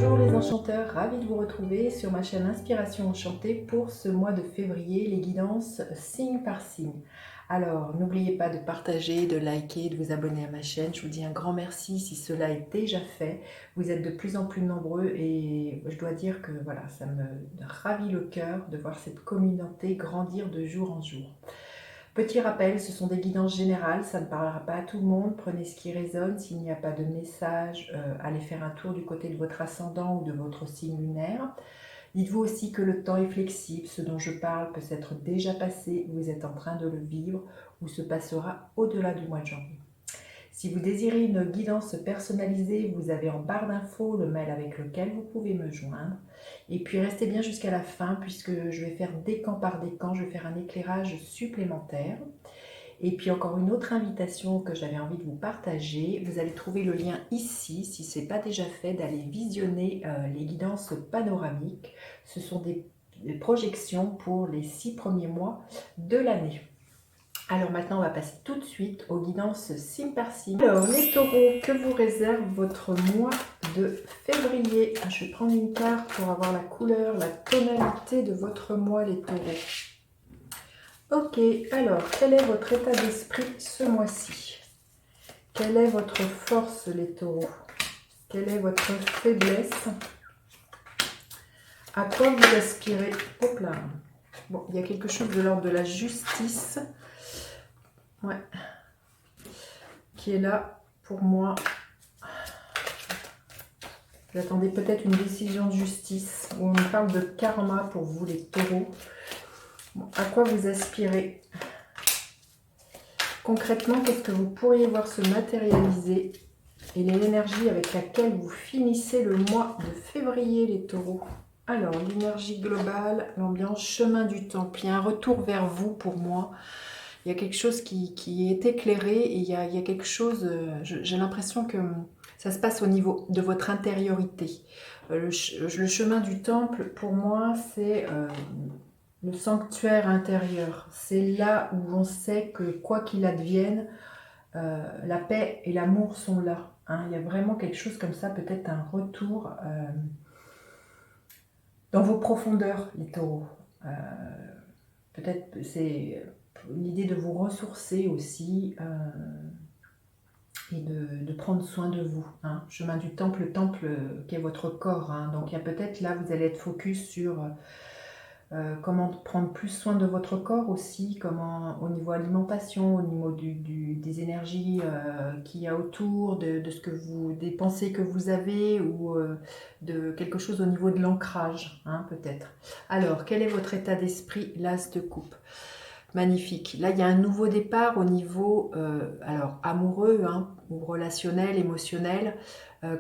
Bonjour les enchanteurs, ravi de vous retrouver sur ma chaîne Inspiration Enchantée pour ce mois de février, les guidances signe par signe. Alors n'oubliez pas de partager, de liker, de vous abonner à ma chaîne. Je vous dis un grand merci si cela est déjà fait. Vous êtes de plus en plus nombreux et je dois dire que voilà, ça me ravit le cœur de voir cette communauté grandir de jour en jour. Petit rappel, ce sont des guidances générales, ça ne parlera pas à tout le monde, prenez ce qui résonne, s'il n'y a pas de message, allez faire un tour du côté de votre ascendant ou de votre signe lunaire. Dites-vous aussi que le temps est flexible, ce dont je parle peut s'être déjà passé, vous êtes en train de le vivre ou se passera au-delà du mois de janvier. Si vous désirez une guidance personnalisée, vous avez en barre d'infos le mail avec lequel vous pouvez me joindre. Et puis restez bien jusqu'à la fin puisque je vais faire décan par décan, je vais faire un éclairage supplémentaire. Et puis encore une autre invitation que j'avais envie de vous partager, vous allez trouver le lien ici, si ce n'est pas déjà fait, d'aller visionner les guidances panoramiques. Ce sont des projections pour les 6 premiers mois de l'année. Alors maintenant, on va passer tout de suite aux guidances signe par signe. Alors, les taureaux, que vous réserve votre mois de février? Je vais prendre une carte pour avoir la couleur, la tonalité de votre mois, les taureaux. Ok, alors, quel est votre état d'esprit ce mois-ci? Quelle est votre force, les taureaux? Quelle est votre faiblesse? À quoi vous aspirez? Hop là. Bon, il y a quelque chose de l'ordre de la justice. Ouais. Qui est là pour moi. J'attendais peut-être une décision de justice. Où on me parle de karma pour vous, les taureaux. Bon, à quoi vous aspirez? Concrètement, qu'est-ce que vous pourriez voir se matérialiser? Et l'énergie avec laquelle vous finissez le mois de février, les taureaux. Alors, l'énergie globale, l'ambiance, chemin du temple. Il y a un retour vers vous pour moi. Il y a quelque chose qui est éclairé et il y a quelque chose, j'ai l'impression que ça se passe au niveau de votre intériorité. Le chemin du temple, pour moi, c'est le sanctuaire intérieur. C'est là où on sait que quoi qu'il advienne, la paix et l'amour sont là. Hein. Il y a vraiment quelque chose comme ça, peut-être un retour dans vos profondeurs, les taureaux. Peut-être c'est l'idée de vous ressourcer aussi et de prendre soin de vous. Hein. Chemin du temple, le temple qui est votre corps. Hein. Donc il y a peut-être là, vous allez être focus sur comment prendre plus soin de votre corps aussi, comment au niveau alimentation, au niveau des énergies qu'il y a autour, de ce que vous, des pensées que vous avez ou de quelque chose au niveau de l'ancrage, hein, peut-être. Alors, quel est votre état d'esprit? L'as de coupe. Magnifique. Là, il y a un nouveau départ au niveau alors amoureux, hein, ou relationnel, émotionnel.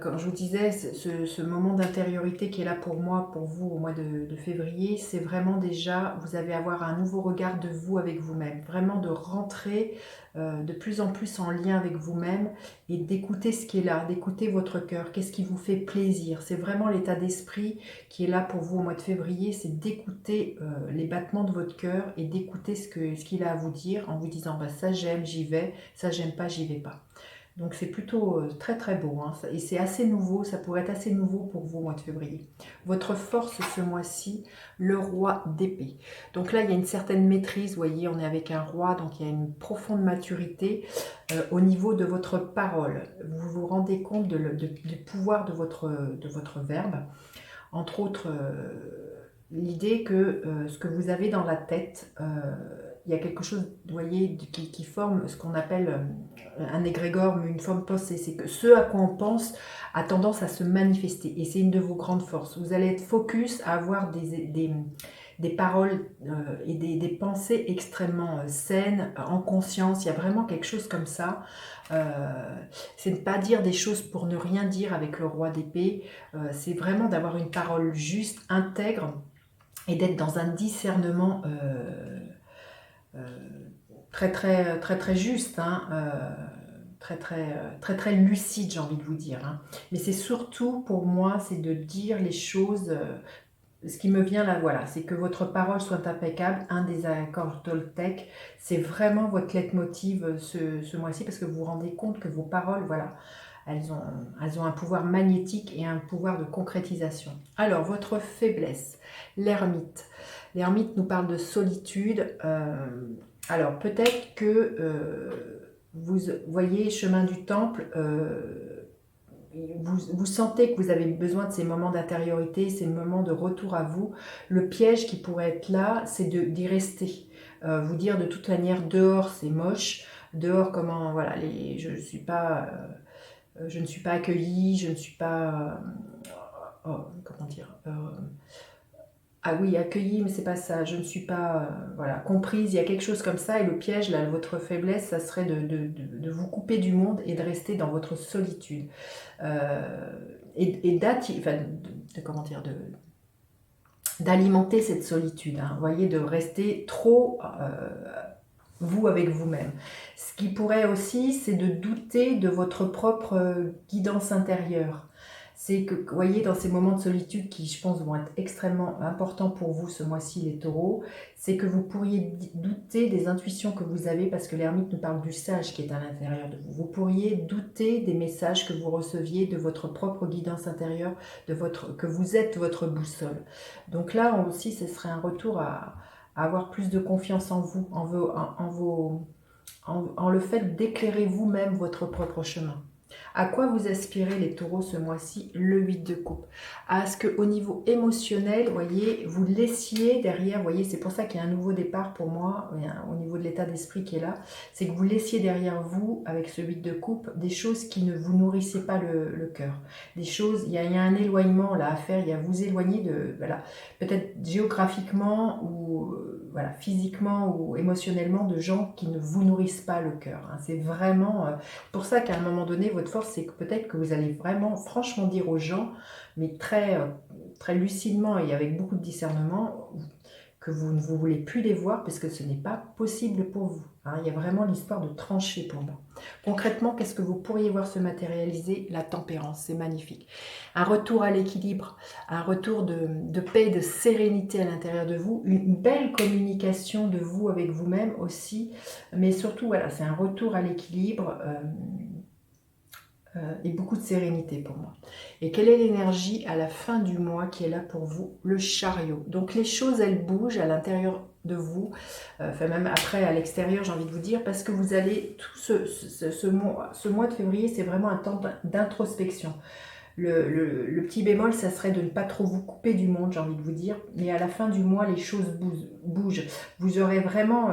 Comme je vous disais, ce moment d'intériorité qui est là pour moi, pour vous au mois de février, c'est vraiment déjà, vous allez avoir un nouveau regard de vous avec vous-même. Vraiment de rentrer de plus en plus en lien avec vous-même et d'écouter ce qui est là, d'écouter votre cœur. Qu'est-ce qui vous fait plaisir? C'est vraiment l'état d'esprit qui est là pour vous au mois de février, c'est d'écouter les battements de votre cœur et d'écouter ce qu'il a à vous dire en vous disant bah, ça j'aime, j'y vais, ça j'aime pas, j'y vais pas. Donc c'est plutôt très très beau hein, et c'est assez nouveau, ça pourrait être assez nouveau pour vous au mois de février. Votre force ce mois-ci, le roi d'épée. Donc là il y a une certaine maîtrise, vous voyez, on est avec un roi, donc il y a une profonde maturité au niveau de votre parole. Vous vous rendez compte du pouvoir de votre verbe. Entre autres, l'idée que ce que vous avez dans la tête, il y a quelque chose, vous voyez, qui forme ce qu'on appelle un égrégore, mais une forme pensée. C'est que ce à quoi on pense a tendance à se manifester. Et c'est une de vos grandes forces. Vous allez être focus à avoir des paroles et des pensées extrêmement saines, en conscience. Il y a vraiment quelque chose comme ça. C'est ne pas dire des choses pour ne rien dire avec le roi d'épée. C'est vraiment d'avoir une parole juste, intègre et d'être dans un discernement très très très très juste, hein, très lucide, j'ai envie de vous dire. Hein. Mais c'est surtout pour moi, c'est de dire les choses. Ce qui me vient là, voilà, c'est que votre parole soit impeccable. Un des accords Toltec, c'est vraiment votre leitmotiv ce mois-ci parce que vous vous rendez compte que vos paroles, voilà, elles ont un pouvoir magnétique et un pouvoir de concrétisation. Alors, votre faiblesse, l'ermite. L'ermite nous parle de solitude. Alors, peut-être que vous voyez, chemin du temple, vous sentez que vous avez besoin de ces moments d'intériorité, ces moments de retour à vous. Le piège qui pourrait être là, c'est d'y rester. Vous dire de toute manière, dehors c'est moche, dehors comment, voilà, je ne suis pas accueillie, je ne suis pas, comment dire, ah oui, accueillie, mais c'est pas ça, je ne suis pas voilà, comprise, il y a quelque chose comme ça, et le piège, là, votre faiblesse, ça serait de vous couper du monde et de rester dans votre solitude. Comment dire, d'alimenter cette solitude, hein, vous voyez, de rester trop vous avec vous-même. Ce qui pourrait aussi, c'est de douter de votre propre guidance intérieure. C'est que, vous voyez, dans ces moments de solitude qui, je pense, vont être extrêmement importants pour vous ce mois-ci, les taureaux, c'est que vous pourriez douter des intuitions que vous avez, parce que l'ermite nous parle du sage qui est à l'intérieur de vous. Vous pourriez douter des messages que vous receviez, de votre propre guidance intérieure, que vous êtes votre boussole. Donc là aussi, ce serait un retour à avoir plus de confiance en vous, en le fait d'éclairer vous-même votre propre chemin. À quoi vous aspirez les taureaux ce mois-ci? Le 8 de coupe. À ce qu'au niveau émotionnel, vous voyez, vous laissiez derrière, vous voyez, c'est pour ça qu'il y a un nouveau départ pour moi, au niveau de l'état d'esprit qui est là, c'est que vous laissiez derrière vous, avec ce 8 de coupe, des choses qui ne vous nourrissaient pas le cœur. Des choses, il y a un éloignement là à faire, il y a vous éloigner de, voilà, peut-être géographiquement ou voilà, physiquement ou émotionnellement de gens qui ne vous nourrissent pas le cœur. Hein. C'est vraiment pour ça qu'à un moment donné, votre force, c'est que peut-être que vous allez vraiment franchement dire aux gens, mais très lucidement et avec beaucoup de discernement, que vous ne voulez plus les voir parce que ce n'est pas possible pour vous. Hein. Il y a vraiment l'histoire de trancher pour moi. Concrètement, qu'est-ce que vous pourriez voir se matérialiser? La tempérance, c'est magnifique. Un retour à l'équilibre, un retour de paix, de sérénité à l'intérieur de vous, une belle communication de vous avec vous-même aussi, mais surtout, voilà, c'est un retour à l'équilibre et beaucoup de sérénité pour moi. Et quelle est l'énergie à la fin du mois qui est là pour vous? Le chariot. Donc les choses, elles bougent à l'intérieur de vous, enfin même après à l'extérieur, j'ai envie de vous dire, parce que vous allez, tout ce mois de février, c'est vraiment un temps d'introspection. Le petit bémol, ça serait de ne pas trop vous couper du monde, j'ai envie de vous dire, mais à la fin du mois, les choses bougent. Vous aurez vraiment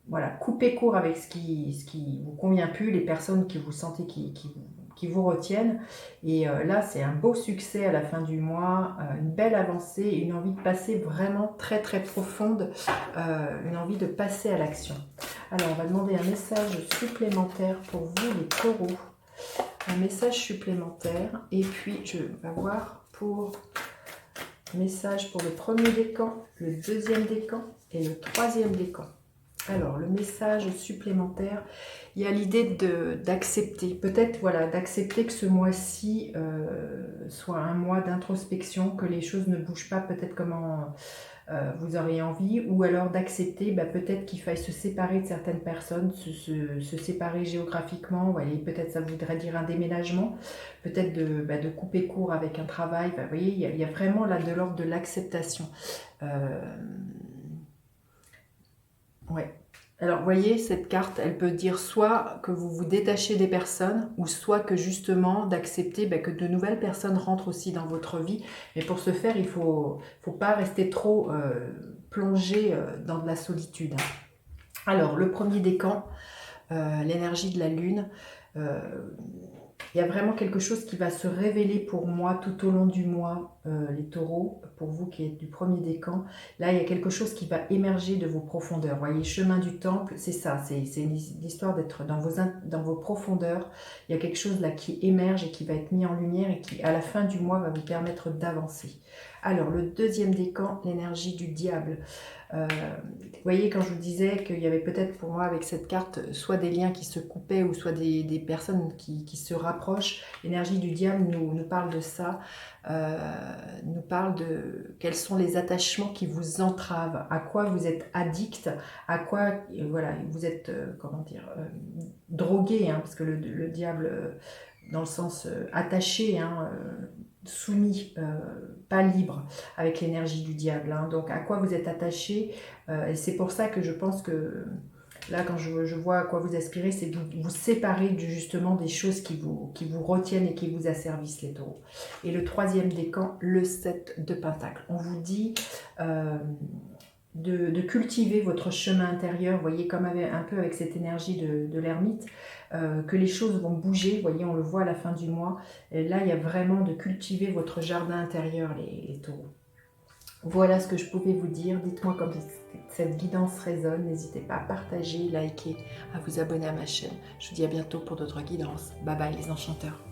voilà, coupé court avec ce qui vous convient plus, les personnes que vous sentez qui vous retiennent. Et là, c'est un beau succès à la fin du mois, une belle avancée, une envie de passer vraiment très très profonde, une envie de passer à l'action. Alors, on va demander un message supplémentaire pour vous, les taureaux. Un message supplémentaire. Et puis, je vais voir pour message pour le premier décan, le deuxième décan et le troisième décan. Alors, le message supplémentaire, il y a l'idée d'accepter, peut-être voilà, d'accepter que ce mois-ci soit un mois d'introspection, que les choses ne bougent pas peut-être comment vous auriez envie, ou alors d'accepter peut-être qu'il faille se séparer de certaines personnes, se séparer géographiquement, vous voyez, peut-être ça voudrait dire un déménagement, peut-être de couper court avec un travail, vous voyez, il y a vraiment là de l'ordre de l'acceptation. Ouais. Alors, vous voyez, cette carte, elle peut dire soit que vous vous détachez des personnes, ou soit que justement d'accepter que de nouvelles personnes rentrent aussi dans votre vie. Mais pour ce faire, il ne faut pas rester trop plongé dans de la solitude. Alors, le premier décan, l'énergie de la lune. Il y a vraiment quelque chose qui va se révéler pour moi tout au long du mois, les taureaux, pour vous qui êtes du premier décan. Là, il y a quelque chose qui va émerger de vos profondeurs. Vous voyez, chemin du temple, c'est ça, c'est l'histoire d'être dans vos profondeurs. Il y a quelque chose là qui émerge et qui va être mis en lumière et qui, à la fin du mois, va vous permettre d'avancer. Alors, le deuxième décan, l'énergie du diable. Vous voyez, quand je vous disais qu'il y avait peut-être pour moi avec cette carte soit des liens qui se coupaient ou soit des personnes qui se rapprochent, l'énergie du diable nous parle de ça, nous parle de quels sont les attachements qui vous entravent, à quoi vous êtes addict, à quoi voilà, vous êtes drogué, hein, parce que le diable dans le sens attaché, hein, soumis, pas libre, avec l'énergie du diable. Hein. Donc à quoi vous êtes attaché, et c'est pour ça que je pense que là, quand je vois à quoi vous aspirez, c'est de vous séparer justement des choses qui vous retiennent et qui vous asservissent, les taureaux. Et le troisième décan, le 7 de Pentacle. On vous dit de cultiver votre chemin intérieur, vous voyez, comme un peu avec cette énergie de l'ermite, que les choses vont bouger, vous voyez, on le voit à la fin du mois. Et là, il y a vraiment de cultiver votre jardin intérieur, les taureaux. Voilà ce que je pouvais vous dire. Dites-moi comme cette guidance résonne. N'hésitez pas à partager, liker, à vous abonner à ma chaîne. Je vous dis à bientôt pour d'autres guidances. Bye bye les enchanteurs.